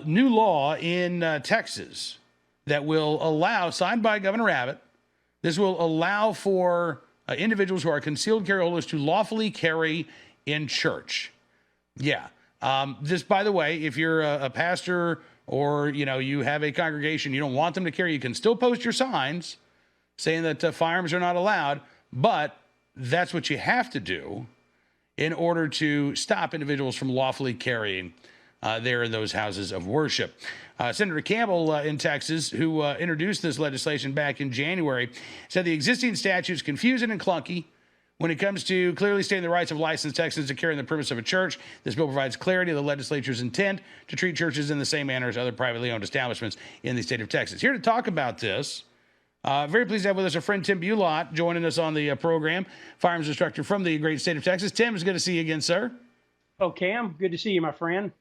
new law in Texas that will allow, signed by Governor Abbott, this will allow for individuals who are concealed carry holders to lawfully carry in church. Yeah. This, by the way, if you're a pastor or, you have a congregation, you don't want them to carry, you can still post your signs saying that firearms are not allowed, but that's what you have to do in order to stop individuals from lawfully carrying there in those houses of worship. Senator Campbell in Texas, who introduced this legislation back in January, said the existing statute is confusing and clunky when it comes to clearly stating the rights of licensed Texans to carry in the premise of a church. This bill provides clarity of the legislature's intent to treat churches in the same manner as other privately owned establishments in the state of Texas. Here to talk about this, very pleased to have with us our friend Tim Bulot joining us on the program, firearms instructor from the great state of Texas. Tim, it's good to see you again, sir. Oh, Cam, good to see you, my friend.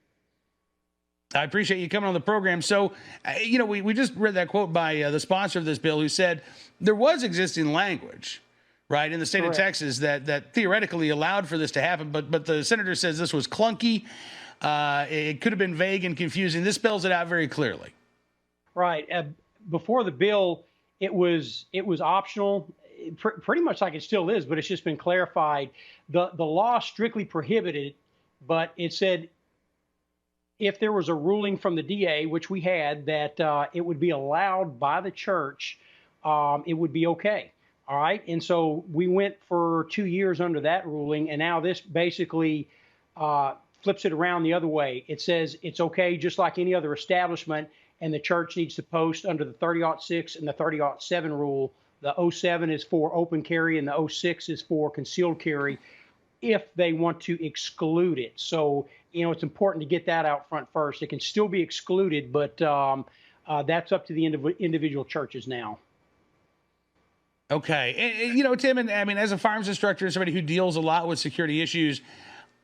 I appreciate you coming on the program. So, we just read that quote by the sponsor of this bill who said there was existing language, right, in the state Correct. of Texas that theoretically allowed for this to happen. But the senator says this was clunky. It could have been vague and confusing. This spells it out very clearly. Right. Before the bill, it was optional, pretty much like it still is, but it's just been clarified. The law strictly prohibited, but it said if there was a ruling from the DA, which we had, that it would be allowed by the church, it would be okay. All right. And so we went for 2 years under that ruling. And now this basically flips it around the other way. It says it's okay just like any other establishment. And the church needs to post under the 30-06 and the 30-07 rule. The 07 is for open carry and the 06 is for concealed carry if they want to exclude it. So, it's important to get that out front first. It can still be excluded, but that's up to the individual churches now. Okay. And, Tim, and I mean, as a firearms instructor and somebody who deals a lot with security issues,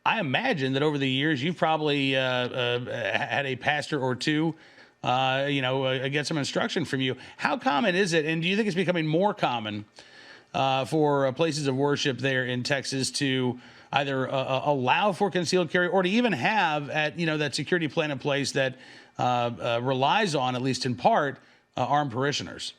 I imagine that over the years you've probably had a pastor or two, get some instruction from you. How common is it? And do you think it's becoming more common for places of worship there in Texas to either allow for concealed carry or to even have that security plan in place that relies on, at least in part, armed parishioners?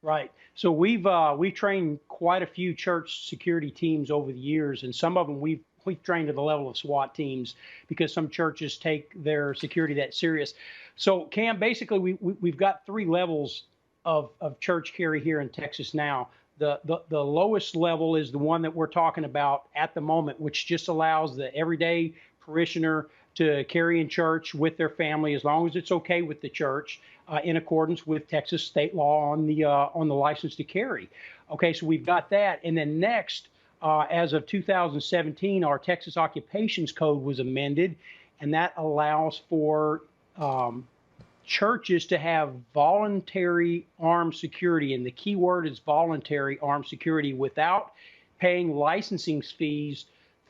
Right. So we've trained quite a few church security teams over the years, and some of them we've trained to the level of SWAT teams because some churches take their security that serious. So, Cam, basically we've got 3 levels of church carry here in Texas now. The lowest level is the one that we're talking about at the moment, which just allows the everyday parishioner to carry in church with their family as long as it's okay with the church, in accordance with Texas state law on the license to carry. Okay, so we've got that, and then next, as of 2017, our Texas Occupations Code was amended, and that allows for churches to have voluntary armed security, and the key word is voluntary armed security, without paying licensing fees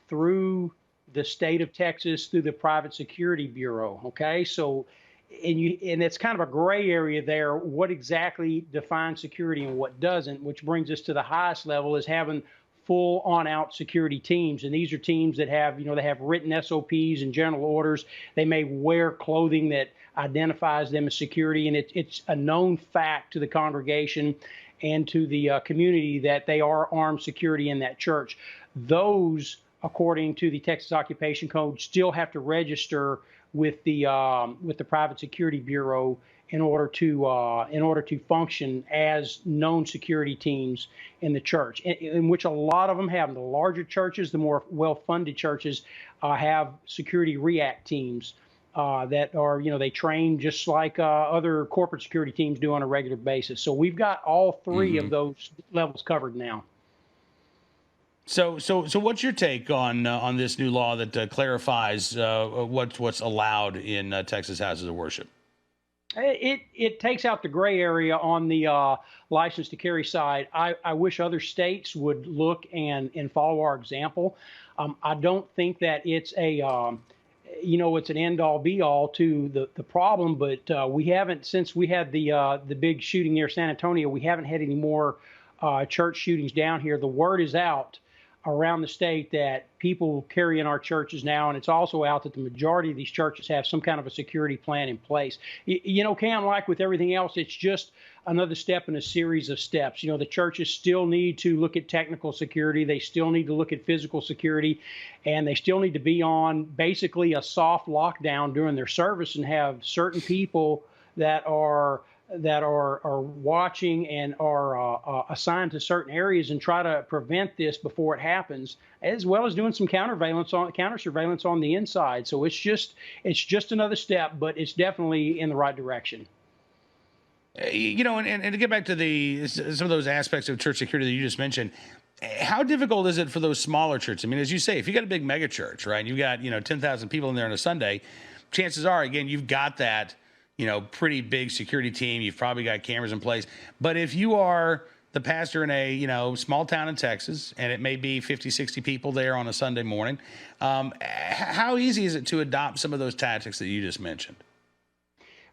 through the state of Texas through the Private Security Bureau. Okay, so and it's kind of a gray area there. What exactly defines security and what doesn't? Which brings us to the highest level, is having full on-out security teams, and these are teams that have they have written SOPs and general orders. They may wear clothing that identifies them as security, and it's a known fact to the congregation and to the community that they are armed security in that church. Those, according to the Texas Occupation Code, still have to register with the Private Security Bureau in order to function as known security teams in the church, in which a lot of them have. The larger churches, the more well-funded churches, have security react teams that are, they train just like other corporate security teams do on a regular basis. So we've got all 3 of those levels covered now. So what's your take on this new law that clarifies what's allowed in Texas houses of worship? It takes out the gray area on the license to carry side. I wish other states would look and follow our example. I don't think that it's it's an end all be all to the problem, but we haven't, since we had the big shooting near San Antonio, we haven't had any more church shootings down here. The word is out around the state that people carry in our churches now, and it's also out that the majority of these churches have some kind of a security plan in place. You know, Cam, like with everything else, it's just another step in a series of steps. You know, the churches still need to look at technical security, they still need to look at physical security, and they still need to be on basically a soft lockdown during their service and have certain people that are watching and are assigned to certain areas and try to prevent this before it happens, as well as doing some counter surveillance on the inside. So it's just another step, but it's definitely in the right direction. You know, and to get back to some of those aspects of church security that you just mentioned, how difficult is it for those smaller churches? I mean, as you say, if you got a big mega church, right, you've got 10,000 people in there on a Sunday, chances are, again, you've got that pretty big security team. You've probably got cameras in place. But if you are the pastor in a, small town in Texas, and it may be 50, 60 people there on a Sunday morning, how easy is it to adopt some of those tactics that you just mentioned?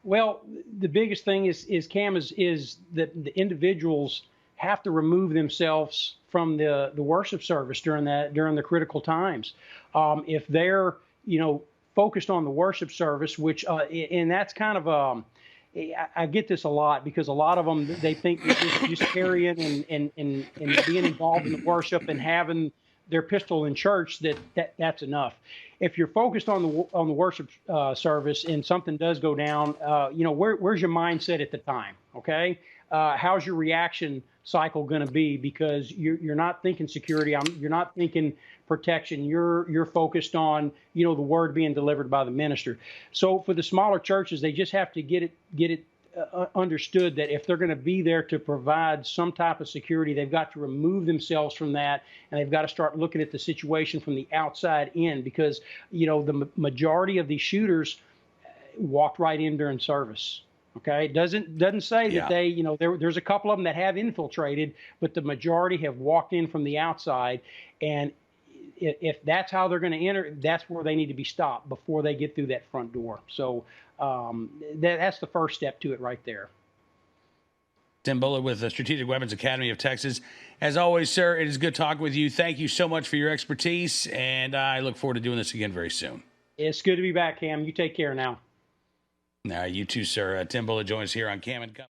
Well, the biggest thing is Cam, is that the individuals have to remove themselves from the worship service during the critical times. If they're, focused on the worship service, which and that's kind of I get this a lot, because a lot of them, they think that just carrying and being involved in the worship and having their pistol in church, that's enough. If you're focused on the worship service and something does go down, where's your mindset at the time? Okay, how's your reaction cycle going to be? Because you're not thinking security, you're not thinking protection. You're focused on the word being delivered by the minister. So for the smaller churches, they just have to get it understood that if they're going to be there to provide some type of security, they've got to remove themselves from that, and they've got to start looking at the situation from the outside in, because the majority of these shooters walked right in during service. Okay, it doesn't say that they, there's a couple of them that have infiltrated, but the majority have walked in from the outside. And if that's how they're going to enter, that's where they need to be stopped before they get through that front door. So that's the first step to it right there. Tim Bulot with the Strategic Weapons Academy of Texas. As always, sir, it is good talking with you. Thank you so much for your expertise, and I look forward to doing this again very soon. It's good to be back, Cam. You take care now. All right, you too, sir. Tim Bulot joins us here on Cam and Company.